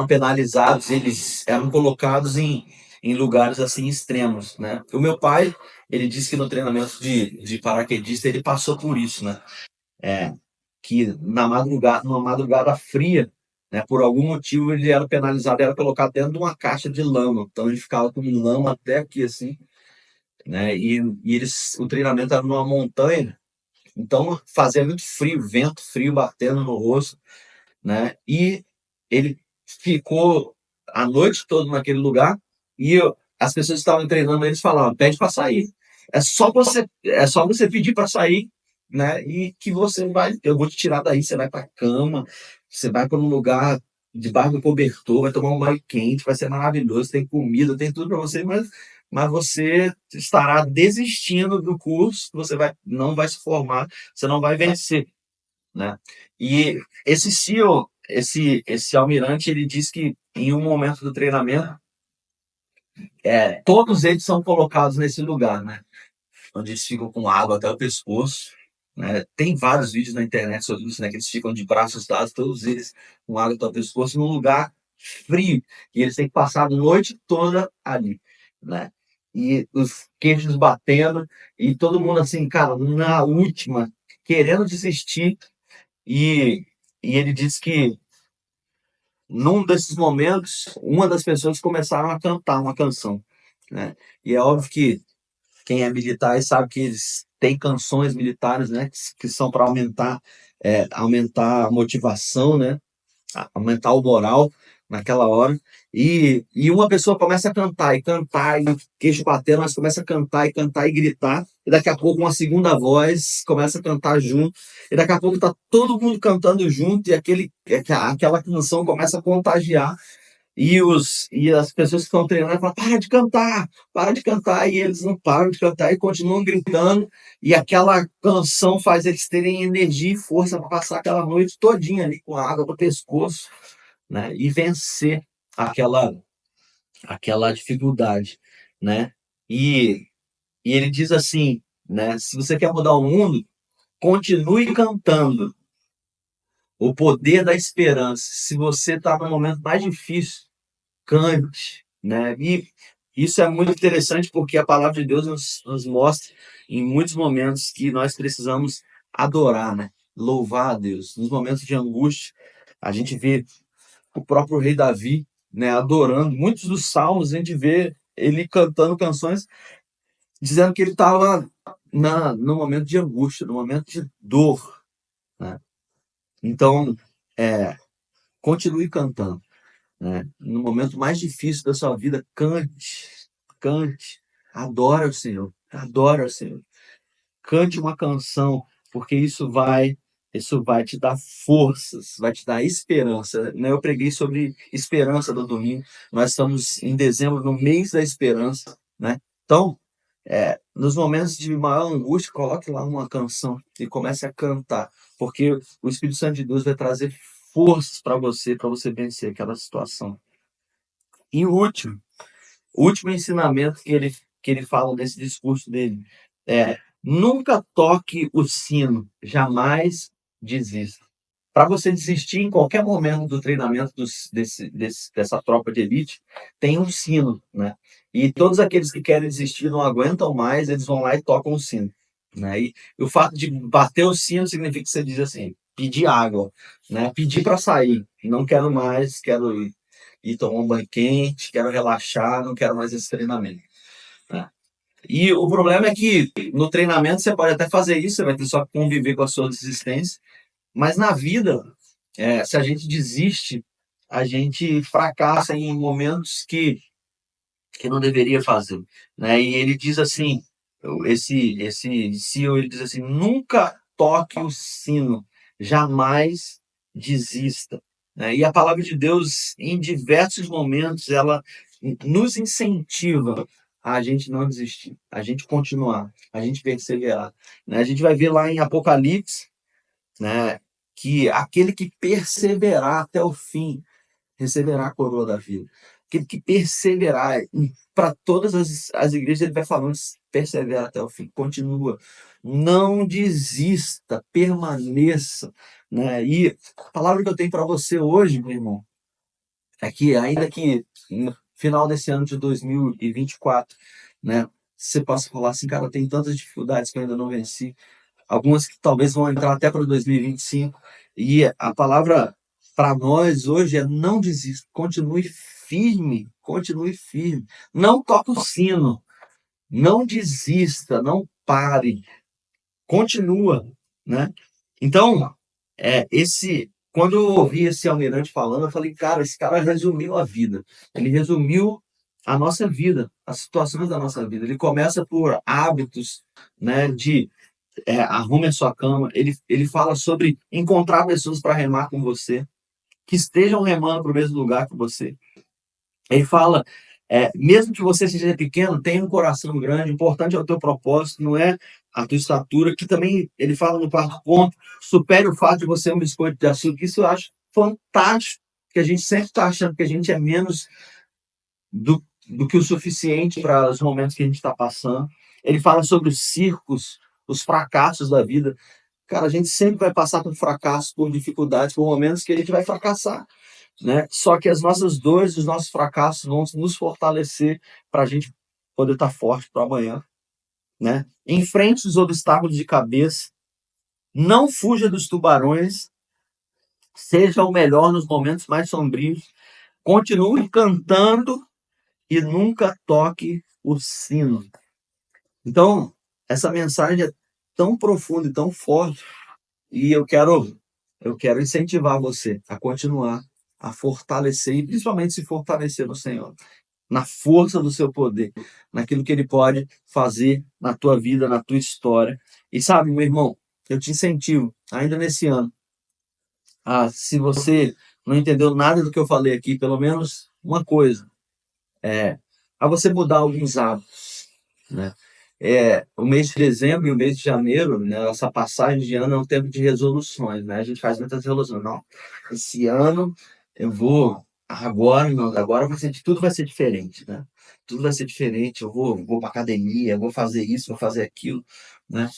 penalizados, eles eram colocados em lugares assim extremos, né? O meu pai, ele disse que no treinamento de paraquedista ele passou por isso, né? É, que numa madrugada fria, né, por algum motivo ele era penalizado, era colocado dentro de uma caixa de lama, então ele ficava com lama até aqui assim, né? E o treinamento era numa montanha, então fazia muito frio, vento frio batendo no rosto, né? E ele ficou a noite toda naquele lugar e as pessoas que estavam treinando eles falavam, pede para sair. É só você pedir para sair, né? E que eu vou te tirar daí, você vai para cama, você vai para um lugar debaixo do cobertor, vai tomar um banho quente, vai ser maravilhoso, tem comida, tem tudo para você, mas você estará desistindo do curso, não vai se formar, você não vai vencer, né? E esse CEO, esse almirante, ele diz que em um momento do treinamento, todos eles são colocados nesse lugar, né? Onde eles ficam com água até o pescoço, né? Tem vários vídeos na internet sobre isso, né? Que eles ficam de braços dados, todos eles com água até o pescoço, num lugar frio, e eles têm que passar a noite toda ali, né? E os queixos batendo, e todo mundo assim, cara, na última, querendo desistir, e, e ele disse que num desses momentos, uma das pessoas começaram a cantar uma canção, né? E é óbvio que quem é militar sabe que eles têm canções militares, né? Que são para aumentar a motivação, né? Aumentar o moral naquela hora. E uma pessoa começa a cantar, e o queixo batendo, mas começa a cantar e gritar. E daqui a pouco uma segunda voz começa a cantar junto. E daqui a pouco tá todo mundo cantando junto, e aquela canção começa a contagiar. E as pessoas que estão treinando falam, para de cantar, e eles não param de cantar e continuam gritando, e aquela canção faz eles terem energia e força para passar aquela noite todinha ali com a água no pescoço, né? E vencer aquela, aquela dificuldade, né? E, e ele diz assim, né? Se você quer mudar o mundo, continue cantando o poder da esperança. Se você está no momento mais difícil, cante, né? E isso é muito interessante porque a palavra de Deus nos mostra em muitos momentos que nós precisamos adorar, né? Louvar a Deus. Nos momentos de angústia, a gente vê o próprio rei Davi, né, adorando. Muitos dos salmos a gente vê ele cantando canções dizendo que ele estava no momento de angústia, no momento de dor, né? Então, é, continue cantando, né? No momento mais difícil da sua vida, cante, cante, adora o Senhor, adora o Senhor. Cante uma canção, porque isso vai te dar forças, vai te dar esperança, né? Eu preguei sobre esperança no domingo. Nós estamos em dezembro, no mês da esperança, né? Então, nos momentos de maior angústia, coloque lá uma canção e comece a cantar, porque o Espírito Santo de Deus vai trazer forças para você vencer aquela situação. E o último ensinamento que ele fala nesse discurso dele é: nunca toque o sino, jamais desista. Para você desistir em qualquer momento do treinamento dessa tropa de elite, tem um sino, né? E todos aqueles que querem desistir não aguentam mais, eles vão lá e tocam o sino, né? E o fato de bater o sino significa que você diz assim, pedir água, né? Pedir para sair, não quero mais, quero ir tomar um banho quente, quero relaxar, não quero mais esse treinamento, né? E o problema é que no treinamento você pode até fazer isso, você vai ter só que conviver com a sua desistência, mas na vida, se a gente desiste, a gente fracassa em momentos que não deveria fazer, né? E ele diz assim, esse CEO, ele diz assim, nunca toque o sino, jamais desista, né? E a palavra de Deus, em diversos momentos, ela nos incentiva a gente não desistir, a gente continuar, a gente perseverar, né? A gente vai ver lá em Apocalipse, né, que aquele que perseverar até o fim receberá a coroa da vida. Aquele que perseverar, para todas as igrejas ele vai falando, persevera até o fim, continua, não desista, permaneça, né? E a palavra que eu tenho para você hoje, meu irmão, é que ainda que no final desse ano de 2024, né, você possa falar assim, cara, tem tantas dificuldades que eu ainda não venci, algumas que talvez vão entrar até para 2025. E a palavra para nós hoje é: não desista, continue firme, continue firme. Não toque o sino, não desista, não pare, continua, né? Então, quando eu ouvi esse almirante falando, eu falei, cara, esse cara resumiu a vida. Ele resumiu a nossa vida, as situações da nossa vida. Ele começa por hábitos, né, de arrume a sua cama. Ele fala sobre encontrar pessoas para remar com você, que estejam remando para o mesmo lugar que você. Ele fala, mesmo que você seja pequeno, tenha um coração grande, o importante é o teu propósito, não é a tua estatura, que também ele fala no quarto ponto, supere o fato de você ser um biscoito de açúcar. Isso eu acho fantástico, que a gente sempre está achando que a gente é menos do que o suficiente para os momentos que a gente está passando. Ele fala sobre os circos, os fracassos da vida. Cara, a gente sempre vai passar por fracassos, por dificuldades, por momentos que a gente vai fracassar, né? Só que as nossas dores, os nossos fracassos vão nos fortalecer para a gente poder estar forte para amanhã, né? Enfrente os obstáculos de cabeça, não fuja dos tubarões, seja o melhor nos momentos mais sombrios, continue cantando e nunca toque o sino. Então, essa mensagem é tão profunda e tão forte, e eu quero incentivar você a continuar, a fortalecer, e principalmente se fortalecer no Senhor, na força do seu poder, naquilo que Ele pode fazer na tua vida, na tua história. E sabe, meu irmão, eu te incentivo, ainda nesse ano, se você não entendeu nada do que eu falei aqui, pelo menos uma coisa, a você mudar alguns hábitos, né? O mês de dezembro e o mês de janeiro, né, essa passagem de ano é um tempo de resoluções, né? A gente faz muitas resoluções. Não, esse ano eu vou, agora, não, agora tudo vai ser diferente, né? Tudo vai ser diferente, eu vou para academia, eu vou fazer isso, vou fazer aquilo. né?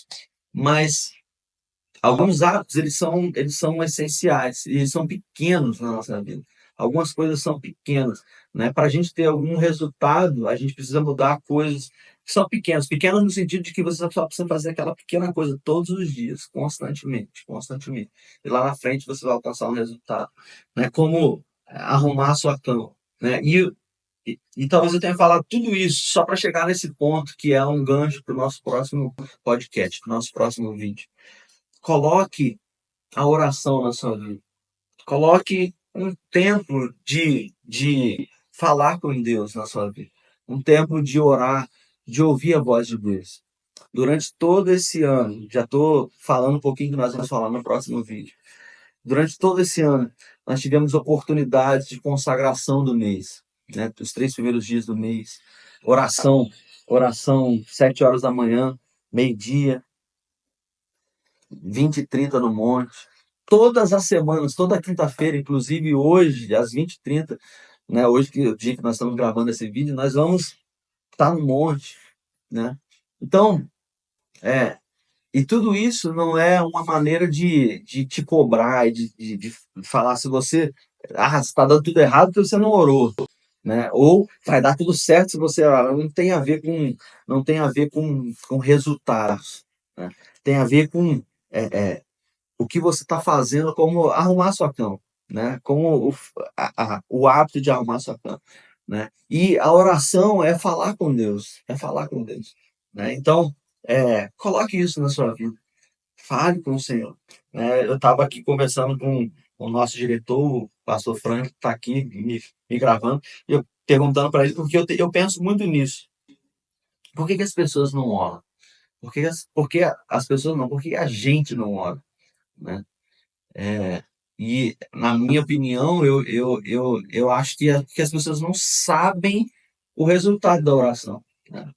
Mas alguns hábitos, eles são essenciais, e eles são pequenos na nossa vida. Algumas coisas são pequenas, né? Para a gente ter algum resultado, a gente precisa mudar coisas que são pequenas. Pequenas no sentido de que você só precisa fazer aquela pequena coisa todos os dias, constantemente, constantemente. E lá na frente você vai alcançar um resultado, né? Como arrumar a sua cama, né? E talvez eu tenha falado tudo isso só para chegar nesse ponto que é um gancho para o nosso próximo podcast, para o nosso próximo vídeo. Coloque a oração na sua vida. Coloque um tempo de falar com Deus na sua vida. Um tempo de orar, de ouvir a voz de Deus. Durante todo esse ano, já estou falando um pouquinho que nós vamos falar no próximo vídeo. Durante todo esse ano, nós tivemos oportunidades de consagração do mês, né? Os 3 primeiros dias do mês. Oração 7 horas da manhã, meio-dia, 20h30 no monte. Todas as semanas, toda quinta-feira, inclusive hoje, às 20h30, né? Hoje, que é o dia que nós estamos gravando esse vídeo, nós vamos estar no monte, né? Então, e tudo isso não é uma maneira de te cobrar e de falar se você está dando tudo errado porque você não orou, né? Ou vai dar tudo certo se você orar. Não tem a ver com resultados, né? Tem a ver com o que você está fazendo, como arrumar sua cama, né? Como o hábito de arrumar sua cama, né? E a oração é falar com Deus, né? Então, coloque isso na sua vida, fale com o Senhor, né? Eu estava aqui conversando com o nosso diretor, o pastor Frank, que está aqui me gravando, e eu perguntando para ele, porque eu penso muito nisso. Por que as pessoas não oram? Por que as pessoas não? Por que a gente não ora, né? E, na minha opinião, eu acho que as pessoas não sabem o resultado da oração, né?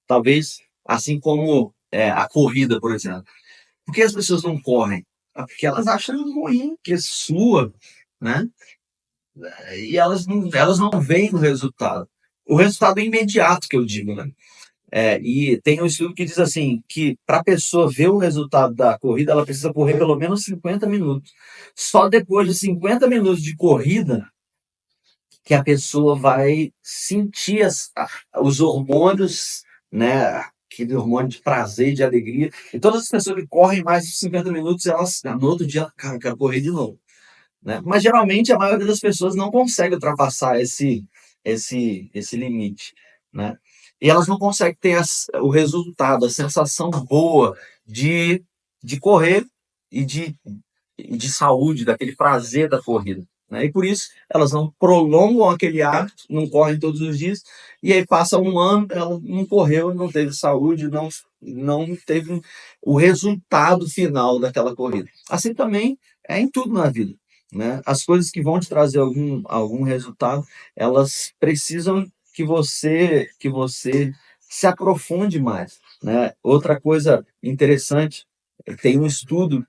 Talvez, assim como a corrida, por exemplo. Por que as pessoas não correm? Porque elas acham ruim, que sua, né? E elas não veem o resultado. O resultado é imediato, que eu digo, né? E tem um estudo que diz assim, que para a pessoa ver o resultado da corrida, ela precisa correr pelo menos 50 minutos. Só depois de 50 minutos de corrida que a pessoa vai sentir os hormônios, né? Aquele hormônio de prazer, de alegria. E todas as pessoas que correm mais de 50 minutos, elas, no outro dia, cara, eu quero correr de novo, né? Mas geralmente a maioria das pessoas não consegue ultrapassar esse limite, né? E elas não conseguem ter o resultado, a sensação boa de, de correr e de saúde, daquele prazer da corrida, né? E por isso elas não prolongam aquele hábito, não correm todos os dias, e aí passa um ano, ela não correu, não teve saúde, não teve o resultado final daquela corrida. Assim também é em tudo na vida, né? As coisas que vão te trazer algum resultado, elas precisam que você se aprofunde mais, né? Outra coisa interessante, tem um estudo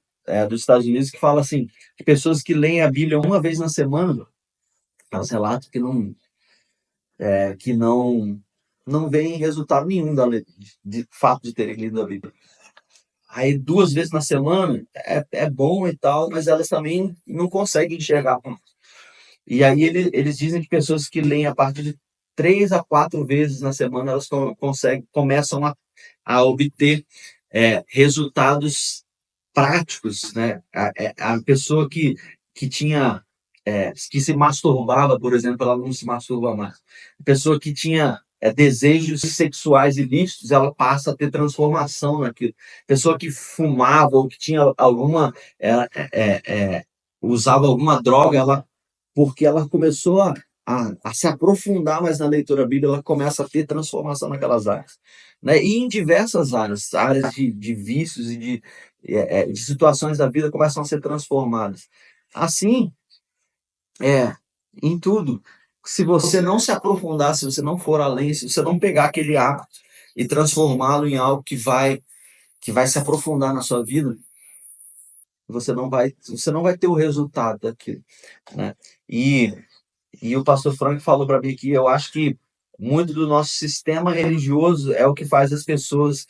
dos Estados Unidos que fala assim, que pessoas que leem a Bíblia uma vez na semana, elas relatam que não veem resultado nenhum de fato de terem lido a Bíblia. Aí 2 vezes na semana é bom e tal, mas elas também não conseguem enxergar. E aí eles dizem que pessoas que leem a partir de 3 a 4 vezes na semana, elas começam a obter resultados práticos, né? A pessoa que tinha, que se masturbava, por exemplo, ela não se masturba mais. A pessoa que tinha desejos sexuais ilícitos, ela passa a ter transformação naquilo. A pessoa que fumava ou que tinha usava alguma droga, porque ela começou a se aprofundar mais na leitura bíblica, ela começa a ter transformação naquelas áreas, né? E em diversas áreas de vícios e de situações da vida começam a ser transformadas. Assim, em tudo, se você não se aprofundar, se você não for além, se você não pegar aquele hábito e transformá-lo em algo que vai se aprofundar na sua vida, você não vai ter o resultado daquilo, né? E o pastor Frank falou para mim que eu acho que muito do nosso sistema religioso é o que faz as pessoas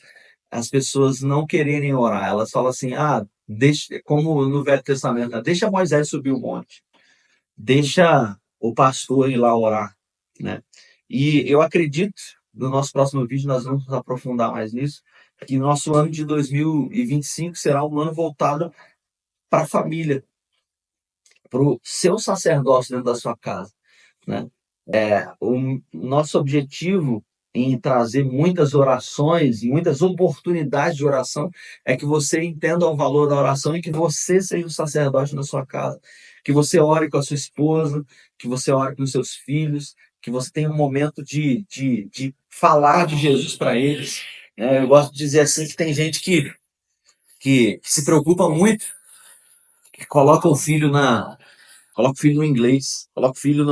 as pessoas não quererem orar. Elas falam assim, deixa, como no Velho Testamento, né? Deixa Moisés subir o monte, deixa o pastor ir lá orar, né? E eu acredito, no nosso próximo vídeo nós vamos nos aprofundar mais nisso, que nosso ano de 2025 será um ano voltado para a família, para o seu sacerdócio dentro da sua casa, né? O nosso objetivo em trazer muitas orações e muitas oportunidades de oração é que você entenda o valor da oração e que você seja o sacerdote na sua casa, que você ore com a sua esposa, que você ore com os seus filhos, que você tenha um momento de falar de Jesus para eles, né? Eu gosto de dizer assim que tem gente que se preocupa muito, que coloca o filho no inglês, coloca o filho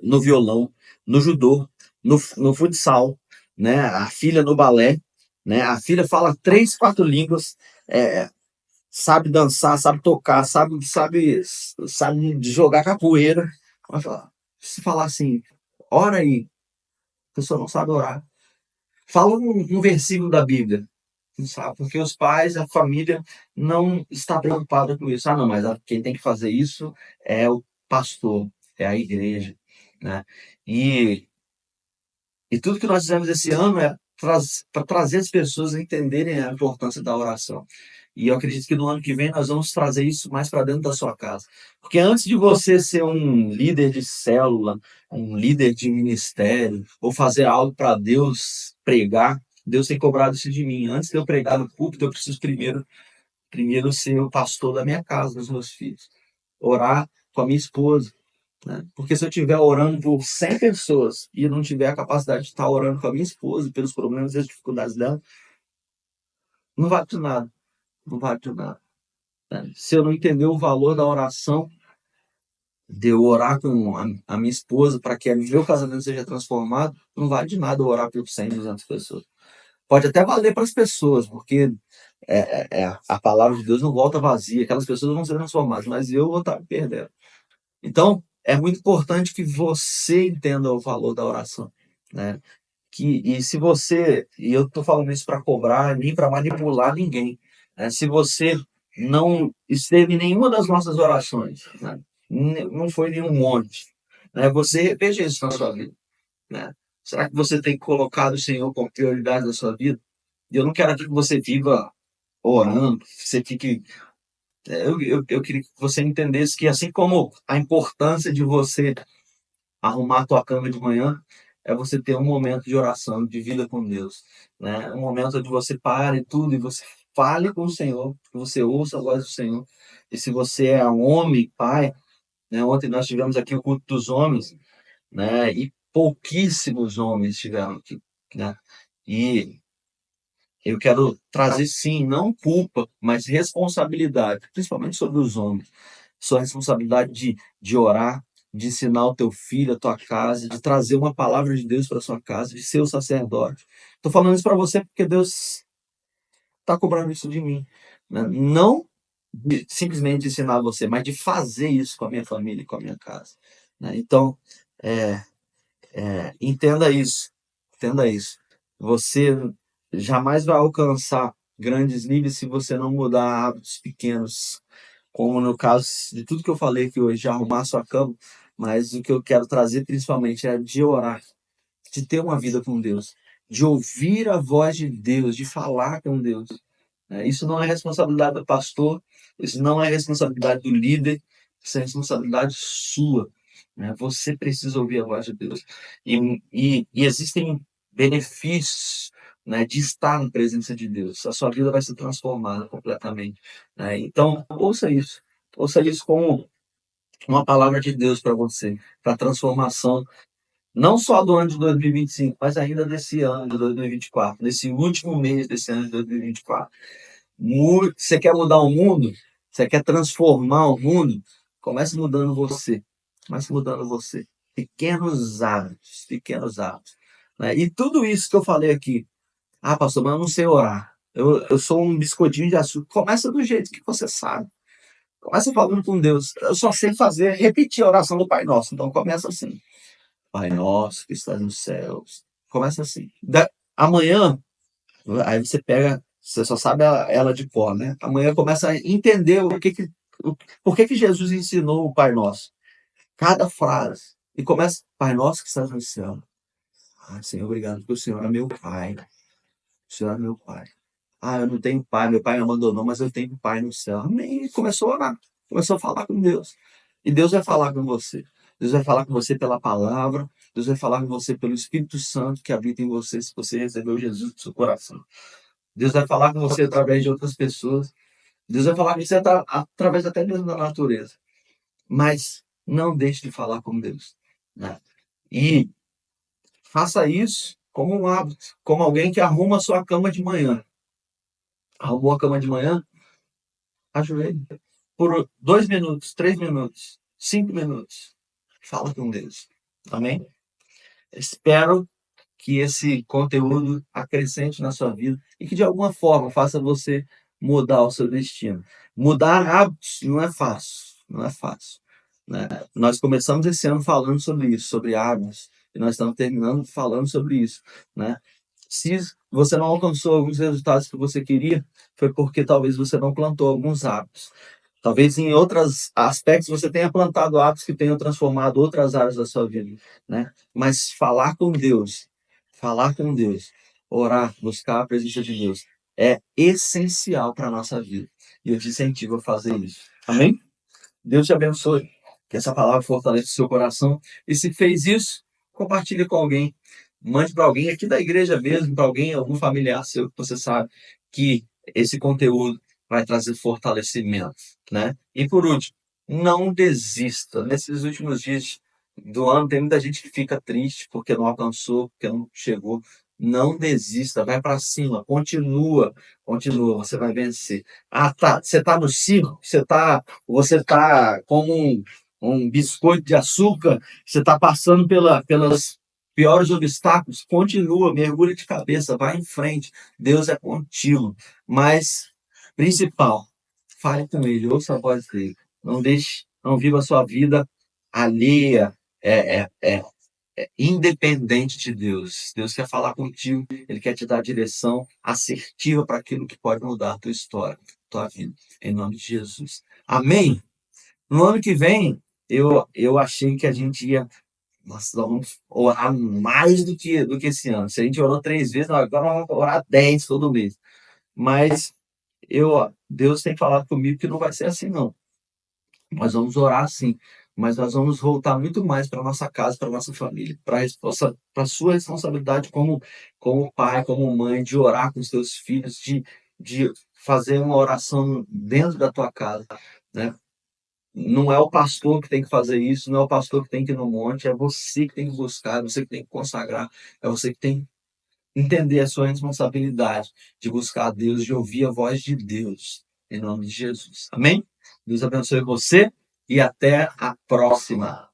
no violão, no judô, no futsal, né? A filha no balé, né? A filha fala 3, 4 línguas, é, sabe dançar, sabe tocar, sabe jogar capoeira. Se falar assim, ora aí, a pessoa não sabe orar. Fala um versículo da Bíblia, não sabe? Porque os pais, a família não está preocupada com isso. Não, mas quem tem que fazer isso é o pastor, é a igreja, né? E, e tudo que nós fizemos esse ano é para trazer as pessoas a entenderem a importância da oração. E eu acredito que no ano que vem nós vamos trazer isso mais para dentro da sua casa. Porque antes de você ser um líder de célula, um líder de ministério, ou fazer algo para Deus pregar, Deus tem cobrado isso de mim. Antes de eu pregar no púlpito, eu preciso primeiro ser o pastor da minha casa, dos meus filhos. Orar com a minha esposa, né? Porque se eu estiver orando por 100 pessoas e eu não tiver a capacidade de estar orando com a minha esposa pelos problemas e as dificuldades dela, não vale de nada. Não vale de nada, né? Se eu não entender o valor da oração, de eu orar com a minha esposa para que o meu casamento seja transformado, não vale de nada eu orar por 100, 200 pessoas. Pode até valer para as pessoas, porque a palavra de Deus não volta vazia, aquelas pessoas vão ser transformadas, mas eu vou estar me perdendo. Então, é muito importante que você entenda o valor da oração, né? E eu estou falando isso para cobrar, nem para manipular ninguém, né? Se você não esteve em nenhuma das nossas orações, né? Não foi nenhum monte, né? Você veja isso na sua vida, né? Será que você tem colocado o Senhor como prioridade na sua vida? E eu não quero aqui que você viva orando, que você fique. Eu queria que você entendesse que, assim como a importância de você arrumar a tua cama de manhã, é você ter um momento de oração, de vida com Deus, né? Um momento onde você pare tudo e você fale com o Senhor, que você ouça a voz do Senhor. E se você é um homem, pai, né? Ontem nós tivemos aqui o culto dos homens, né? E pouquíssimos homens estiveram aqui, né? E eu quero trazer, sim, não culpa, mas responsabilidade, principalmente sobre os homens. Sua responsabilidade de orar, de ensinar o teu filho, a tua casa, de trazer uma palavra de Deus para sua casa, de ser o sacerdote. Estou falando isso para você porque Deus está cobrando isso de mim, né? Não de simplesmente ensinar você, mas de fazer isso com a minha família e com a minha casa, né? Então, é, entenda isso, entenda isso. Você jamais vai alcançar grandes níveis se você não mudar hábitos pequenos, como no caso de tudo que eu falei aqui hoje, de arrumar sua cama, mas o que eu quero trazer principalmente é de orar, de ter uma vida com Deus, de ouvir a voz de Deus, de falar com Deus, né? Isso não é responsabilidade do pastor, isso não é responsabilidade do líder, isso é responsabilidade sua, né? Você precisa ouvir a voz de Deus. E existem benefícios, né, de estar na presença de Deus. A sua vida vai ser transformada completamente, né? Então, ouça isso como uma palavra de Deus para você, para transformação, não só do ano de 2025, mas ainda desse ano de 2024, nesse último mês desse ano de 2024. Você quer mudar o mundo? Você quer transformar o mundo? Comece mudando você. Comece mudando você. Pequenos hábitos, pequenos hábitos, né? E tudo isso que eu falei aqui. Pastor, mas eu não sei orar. Eu sou um biscoitinho de açúcar. Começa do jeito que você sabe. Começa falando com Deus. Eu só sei repetir a oração do Pai Nosso. Então começa assim. Pai Nosso que estás nos céus. Começa assim. Amanhã Aí você pega, você só sabe ela de cor, né? Amanhã começa a entender por que que Jesus ensinou o Pai Nosso. Cada frase. E começa, Pai Nosso que estás no céu. Senhor, obrigado, porque o Senhor é meu Pai. O Senhor é meu Pai. Eu não tenho pai, meu pai me abandonou, mas eu tenho um pai no céu. Amém. E começou a orar, começou a falar com Deus. E Deus vai falar com você. Deus vai falar com você pela palavra. Deus vai falar com você pelo Espírito Santo que habita em você, se você recebeu Jesus no seu coração. Deus vai falar com você através de outras pessoas. Deus vai falar com você através até mesmo da natureza. Mas não deixe de falar com Deus, né? E faça isso como um hábito, como alguém que arruma a sua cama de manhã. Arrumou a cama de manhã? Ajoelhe. Por 2 minutos, 3 minutos, 5 minutos. Fala com Deus. Amém? Espero que esse conteúdo acrescente na sua vida e que de alguma forma faça você mudar o seu destino. Mudar hábitos não é fácil, não é fácil, né? Nós começamos esse ano falando sobre isso, sobre hábitos, e nós estamos terminando falando sobre isso, né? Se você não alcançou alguns resultados que você queria, foi porque talvez você não plantou alguns hábitos. Talvez em outros aspectos você tenha plantado hábitos que tenham transformado outras áreas da sua vida, né? Mas falar com Deus, orar, buscar a presença de Deus é essencial para a nossa vida. E eu te incentivo a fazer isso. Amém? Deus te abençoe. Que essa palavra fortaleça o seu coração. E se fez isso, compartilhe com alguém. Mande para alguém aqui da igreja mesmo, para alguém, algum familiar seu que você sabe que esse conteúdo vai trazer fortalecimento, né? E por último, não desista. Nesses últimos dias do ano, tem muita gente que fica triste porque não alcançou, porque não chegou. Não desista, vai para cima, continua, continua, você vai vencer. Você tá no circo, você tá como um biscoito de açúcar, você está passando pelas piores obstáculos, continua, mergulha de cabeça, vai em frente, Deus é contigo. Mas, principal, fale com Ele, ouça a voz dele. Não deixe, não viva a sua vida alheia, independente de Deus. Deus quer falar contigo, Ele quer te dar direção assertiva para aquilo que pode mudar a tua história, tua vida, em nome de Jesus. Amém? No ano que vem, eu achei que a gente ia. Nossa, nós vamos orar mais do que esse ano. Se a gente orou 3 vezes, agora nós vamos orar 10 todo mês. Mas Deus tem falado comigo que não vai ser assim, não. Nós vamos orar sim, mas nós vamos voltar muito mais para nossa casa, para nossa família, para a sua responsabilidade como pai, como mãe, de orar com os teus filhos, de fazer uma oração dentro da tua casa, né? Não é o pastor que tem que fazer isso, não é o pastor que tem que ir no monte, é você que tem que buscar, é você que tem que consagrar, é você que tem que entender a sua responsabilidade de buscar a Deus, de ouvir a voz de Deus, em nome de Jesus. Amém? Deus abençoe você e até a próxima.